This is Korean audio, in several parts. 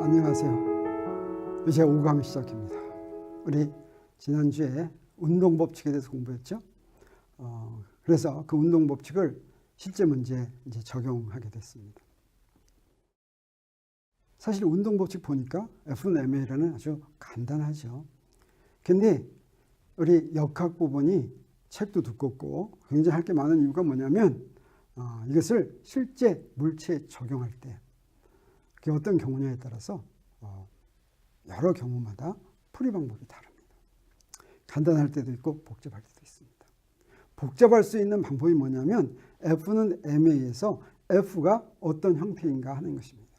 안녕하세요. 이제 5강 시작입니다. 우리 지난주에 운동법칙에 대해서 공부했죠. 그래서 그 운동법칙을 실제 문제에 이제 적용하게 됐습니다. 사실 운동법칙 보니까 F는 MA라는 아주 간단하죠. 근데 우리 역학 부분이 책도 두껍고 굉장히 할 게 많은 이유가 뭐냐면 이것을 실제 물체에 적용할 때 그게 어떤 경우냐에 따라서 여러 경우마다 풀이 방법이 다릅니다. 간단할 때도 있고 복잡할 때도 있습니다. 복잡할 수 있는 방법이 뭐냐면 F는 MA에서 F가 어떤 형태인가 하는 것입니다.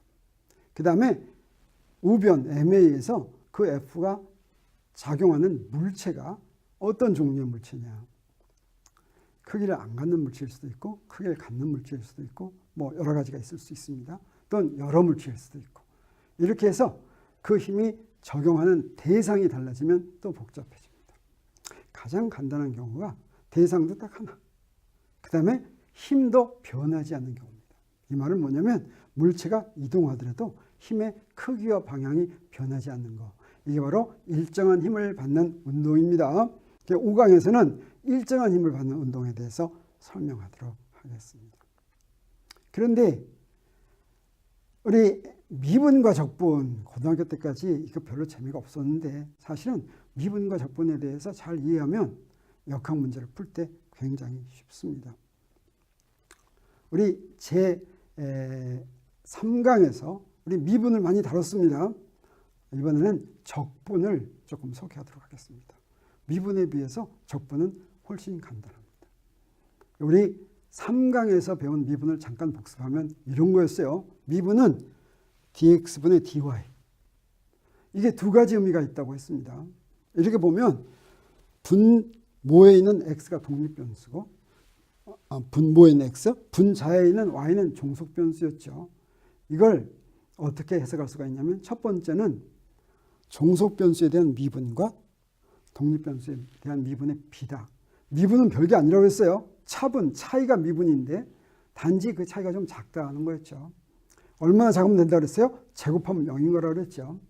그 다음에 우변 MA에서 그 F가 작용하는 물체가 어떤 종류의 물체냐. 크기를 안 갖는 물체일 수도 있고 크기를 갖는 물체일 수도 있고 뭐 여러 가지가 있을 수 있습니다. 또는 여러 물체일 수도 있고 이렇게 해서 그 힘이 적용하는 대상이 달라지면 또 복잡해집니다. 가장 간단한 경우가 대상도 딱 하나, 그 다음에 힘도 변하지 않는 경우입니다. 이 말은 뭐냐면 물체가 이동하더라도 힘의 크기와 방향이 변하지 않는 거, 이게 바로 일정한 힘을 받는 운동입니다. 5강에서는 일정한 힘을 받는 운동에 대해서 설명하도록 하겠습니다. 그런데 우리 미분과 적분, 고등학교 때까지 이거 별로 재미가 없었는데 사실은 미분과 적분에 대해서 잘 이해하면 역학 문제를 풀 때 굉장히 쉽습니다. 우리 제 3강에서 우리 미분을 많이 다뤘습니다. 이번에는 적분을 조금 소개하도록 하겠습니다. 미분에 비해서 적분은 훨씬 간단합니다. 우리 3강에서 배운 미분을 잠깐 복습하면 이런 거였어요. 미분은 dx분의 dy. 이게 두 가지 의미가 있다고 했습니다. 이렇게 보면 분모에 있는 x가 독립변수고 분모에 있는 x, 분자에 있는 y는 종속변수였죠. 이걸 어떻게 해석할 수가 있냐면 첫 번째는 종속변수에 대한 미분과 독립변수에 대한 미분의 비다. 미분은 별게 아니라고 했어요. 차분, 차이가 미분인데 단지 그 차이가 좀 작다는 거였죠. 얼마나 작으면 된다고 그랬어요? 제곱하면 0인 거라고 그랬죠.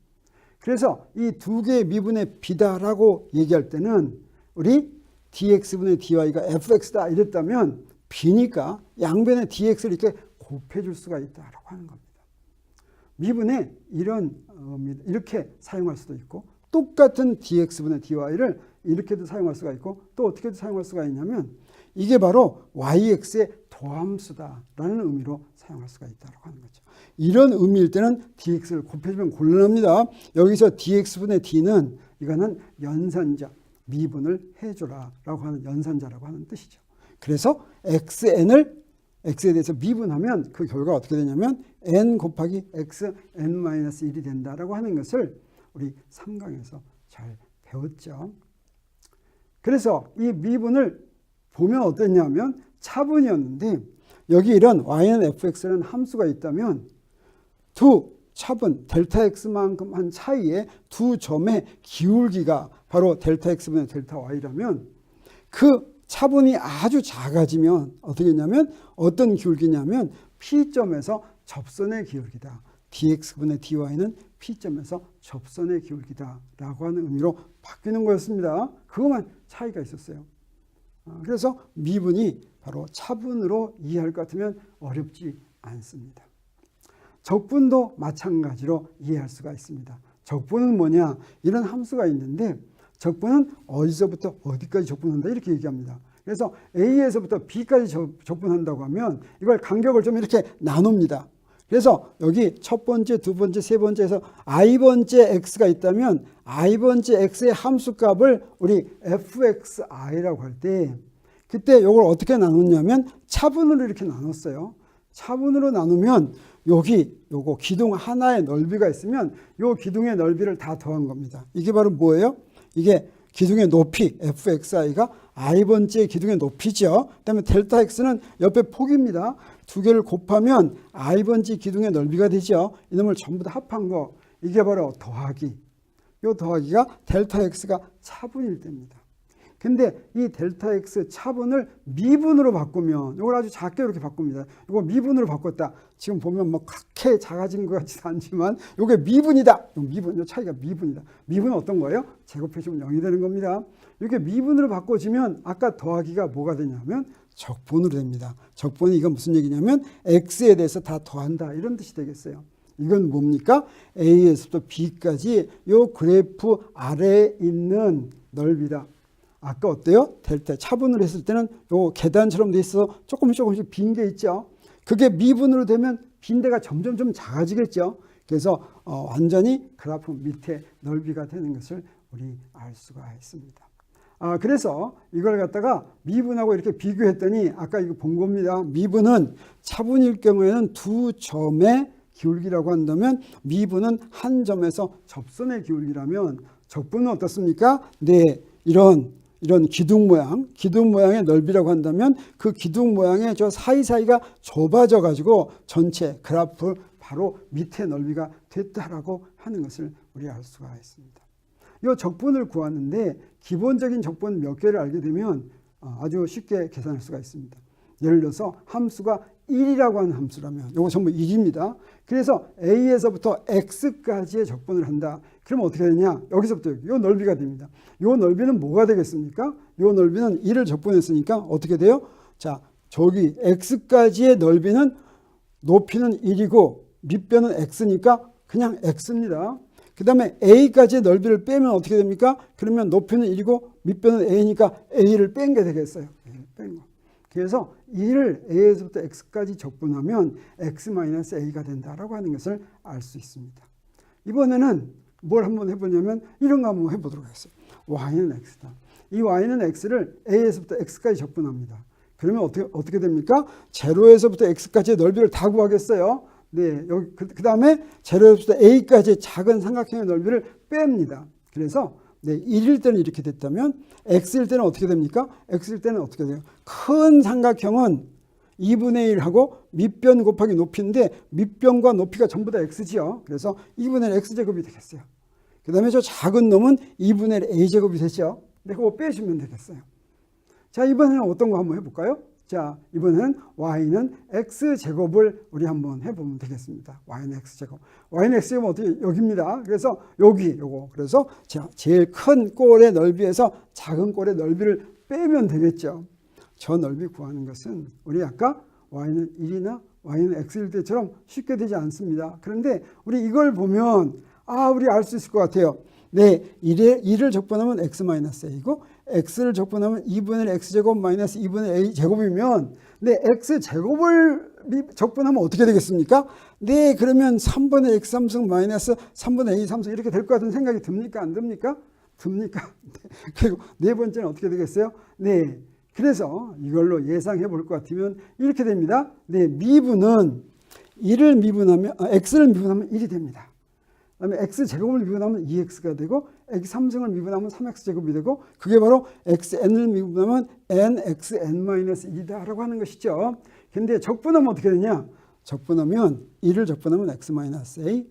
그래서 이 두 개의 미분의 비다라고 얘기할 때는 우리 dx분의 dy가 fx다 이랬다면 b니까 양변의 dx를 이렇게 곱해줄 수가 있다라고 하는 겁니다. 미분에 이런 이렇게 사용할 수도 있고 똑같은 dx분의 dy를 이렇게도 사용할 수가 있고 또 어떻게도 사용할 수가 있냐면 이게 바로 yx의 도함수다라는 의미로 사용할 수가 있다고 하는 거죠. 이런 의미일 때는 dx를 곱해주면 곤란합니다. 여기서 dx분의 d는 이거는 연산자, 미분을 해줘라라고 하는 연산자라고 하는 뜻이죠. 그래서 x에 대해서 미분하면 그 결과가 어떻게 되냐면 n 곱하기 x n-1이 된다라고 하는 것을 우리 3강에서 잘 배웠죠. 그래서 이 미분을 보면 어땠냐면 차분이었는데 여기 이런 y는 fx라는 함수가 있다면 두 차분 델타 x만큼 한 차이의 두 점의 기울기가 바로 델타 x분의 델타 y라면 그 차분이 아주 작아지면 어떻게 되냐면 어떤 기울기냐면 P점에서 접선의 기울기다. dx분의 dy는 P점에서 접선의 기울기다 라고 하는 의미로 바뀌는 거였습니다. 그것만 차이가 있었어요. 그래서 미분이 바로 차분으로 이해할 것 같으면 어렵지 않습니다. 적분도 마찬가지로 이해할 수가 있습니다. 적분은 뭐냐? 이런 함수가 있는데 적분은 어디서부터 어디까지 적분한다 이렇게 얘기합니다. 그래서 A에서부터 B까지 적분한다고 하면 이걸 간격을 좀 이렇게 나눕니다. 그래서 여기 첫 번째, 두 번째, 세 번째에서 i번째 x가 있다면 i번째 x의 함수값을 우리 fxi라고 할 때 그때 이걸 어떻게 나눴냐면 차분으로 이렇게 나눴어요. 차분으로 나누면 여기 요거 기둥 하나의 넓이가 있으면 요 기둥의 넓이를 다 더한 겁니다. 이게 바로 뭐예요? 이게 기둥의 높이 fxi가 i번째 기둥의 높이죠. 그다음에 델타 x는 옆에 폭입니다. 두 개를 곱하면 i번째 기둥의 넓이가 되죠. 이놈을 전부 다 합한 거 이게 바로 더하기. 이 더하기가 델타 x가 차분일 때입니다. 근데 이 델타 x 차분을 미분으로 바꾸면 이걸 아주 작게 이렇게 바꿉니다. 이거 미분으로 바꿨다. 지금 보면 뭐 그렇게 작아진 것 같지도 않지만 이게 미분이다. 이 차이가 미분이다. 미분은 어떤 거예요? 제곱해주면 0이 되는 겁니다. 이렇게 미분으로 바꿔지면 아까 더하기가 뭐가 되냐면 적분으로 됩니다. 적분이 이건 무슨 얘기냐면 x에 대해서 다 더한다 이런 뜻이 되겠어요. 이건 뭡니까? A에서부터 B까지 이 그래프 아래에 있는 넓이다. 아까 어때요? 델타 차분을 했을 때는 요 계단처럼 돼 있어서 조금씩 빈 게 있죠. 그게 미분으로 되면 빈 데가 점점 좀 작아지겠죠. 그래서 완전히 그래프 밑에 넓이가 되는 것을 우리 알 수가 있습니다. 그래서 이걸 갖다가 미분하고 이렇게 비교했더니 아까 이거 본 겁니다. 미분은 차분일 경우에는 두 점의 기울기라고 한다면 미분은 한 점에서 접선의 기울기라면 적분은 어떻습니까? 네, 이런 기둥 모양의 넓이라고 한다면 그 기둥 모양의 저 사이사이가 좁아져 가지고 전체 그래프 바로 밑에 넓이가 됐다라고 하는 것을 우리 알 수가 있습니다. 이 적분을 구하는데 기본적인 적분 몇 개를 알게 되면 아주 쉽게 계산할 수가 있습니다. 예를 들어서 함수가 1이라고 하는 함수라면 이거 전부 1입니다. 그래서 A에서부터 X까지의 적분을 한다. 그러면 어떻게 되냐? 여기서부터 여기, 이 넓이가 됩니다. 이 넓이는 뭐가 되겠습니까? 이 넓이는 1을 적분했으니까 어떻게 돼요? 자, 저기 X까지의 넓이는 높이는 1이고 밑변은 X니까 그냥 X입니다. 그 다음에 A까지의 넓이를 빼면 어떻게 됩니까? 그러면 높이는 1이고 밑변은 A니까 A를 뺀 게 되겠어요. A를 뺀 거. 그래서 1을 A에서부터 X까지 적분하면 X-A가 된다라고 하는 것을 알 수 있습니다. 이번에는 뭘 한번 해보냐면 이런 거 한번 해보도록 하겠습니다. Y는 X다. 이 Y는 X를 A에서부터 X까지 적분합니다. 그러면 어떻게 됩니까? 제로에서부터 X까지의 넓이를 다 구하겠어요. 네, 여기 그 다음에 제로에서부터 A까지의 작은 삼각형의 넓이를 뺍니다. 그래서 네, 1일 때는 이렇게 됐다면 X일 때는 어떻게 됩니까? X일 때는 어떻게 돼요? 큰 삼각형은 2분의 1하고 밑변 곱하기 높이인데 밑변과 높이가 전부 다 X지요. 그래서 2분의 1 X제곱이 되겠어요. 그 다음에 저 작은 놈은 2분의 1 A제곱이 되죠. 네, 그거 빼주면 되겠어요. 자, 이번에는 어떤 거 한번 해볼까요? 자, 이번에는 Y는 X제곱을 우리 한번 해보면 되겠습니다. Y는 X제곱. Y는 X제곱은 어떻게, 여기입니다. 그래서 여기, 요거. 그래서 제일 큰 꼴의 넓이에서 작은 꼴의 넓이를 빼면 되겠죠. 저 넓이 구하는 것은 우리 아까 Y는 1이나 Y는 X일 때처럼 쉽게 되지 않습니다. 그런데 우리 이걸 보면, 우리 알 수 있을 것 같아요. 네, 1을 적분하면 X-A이고 X를 적분하면 2분의 X제곱 마이너스 2분의 A제곱이면 네, X제곱을 적분하면 어떻게 되겠습니까? 네, 그러면 3분의 X 삼승 마이너스 3분의 A 삼승 이렇게 될 것 같은 생각이 듭니까? 안 듭니까? 듭니까? 네. 그리고 네 번째는 어떻게 되겠어요? 네, 그래서 이걸로 예상해 볼 것 같으면 이렇게 됩니다. 네, 미분은 X를 미분하면 1이 됩니다. 그 다음에 X제곱을 미분하면 2X가 되고 X3승을 미분하면 3X제곱이 되고 그게 바로 XN을 미분하면 NXN-1이다 라고 하는 것이죠. 근데 적분하면 어떻게 되냐? 적분하면 1을 적분하면 X-A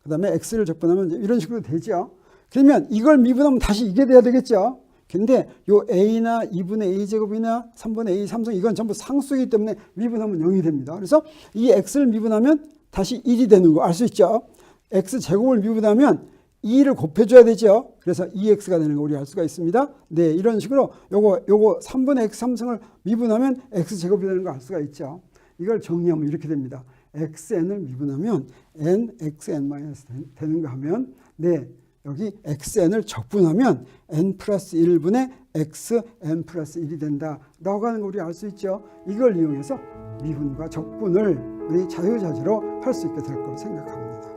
그 다음에 X를 적분하면 이런 식으로 되죠. 그러면 이걸 미분하면 다시 이게 돼야 되겠죠. 근데 요 A나 2분의 A제곱이나 3분의 A 3승 이건 전부 상수이기 때문에 미분하면 0이 됩니다. 그래서 이 X를 미분하면 다시 1이 되는 거 알 수 있죠. X제곱을 미분하면 2를 곱해줘야 되죠. 그래서 2X가 되는 거 우리 알 수가 있습니다. 네, 이런 식으로 요거 3분의 X 3승을 미분하면 X제곱이 되는 거 알 수가 있죠. 이걸 정리하면 이렇게 됩니다. XN을 미분하면 NXN- 되는 거 하면 네, 여기 XN을 적분하면 N 플러스 1분의 XN 플러스 1이 된다라고 하는 거 우리 알 수 있죠. 이걸 이용해서 미분과 적분을 우리 자유자재로 할 수 있게 될 거로 생각합니다.